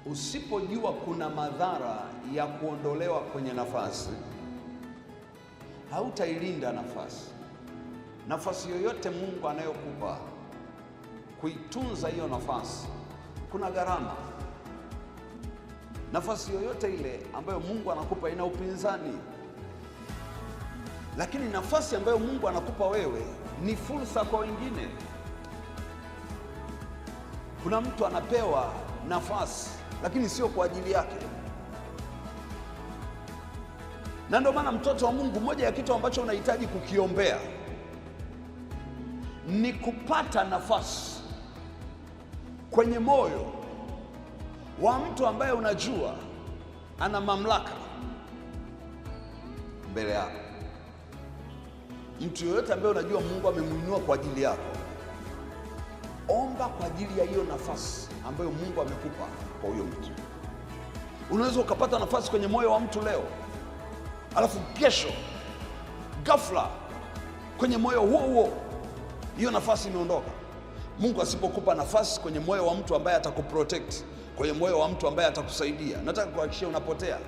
Usipojua kuna madhara ya kuondolewa kwenye nafasi, hautailinda nafasi. Nafasi yoyote Mungu anayokupa, kuitunza hiyo nafasi kuna gharama. Nafasi yoyote ile ambayo Mungu anakupa ina upinzani, lakini nafasi ambayo Mungu anakupa wewe ni fursa kwa wengine. Kuna mtu anapewa nafasi lakini sio kwa ajili yake, na ndio maana mtoto wa Mungu, moja ya kitu ambacho unahitaji kukiombea ni kupata nafasi kwenye moyo wa mtu ambaye unajua ana mamlaka mbele yako. Mtu yoyote ambaye unajua Mungu amemuinua kwa ajili yako, omba kwa ajili ya hiyo nafasi ambayo Mungu amekupa kwa huyo mtu. Unaweza ukapata nafasi kwenye moyo wa mtu leo, alafu kesho ghafla kwenye moyo huo huo hiyo nafasi imeondoka. Mungu asipokupa nafasi kwenye moyo wa mtu ambaye atakuprotect, kwenye moyo wa mtu ambaye atakusaidia, nataka kuhakikishia unapotea.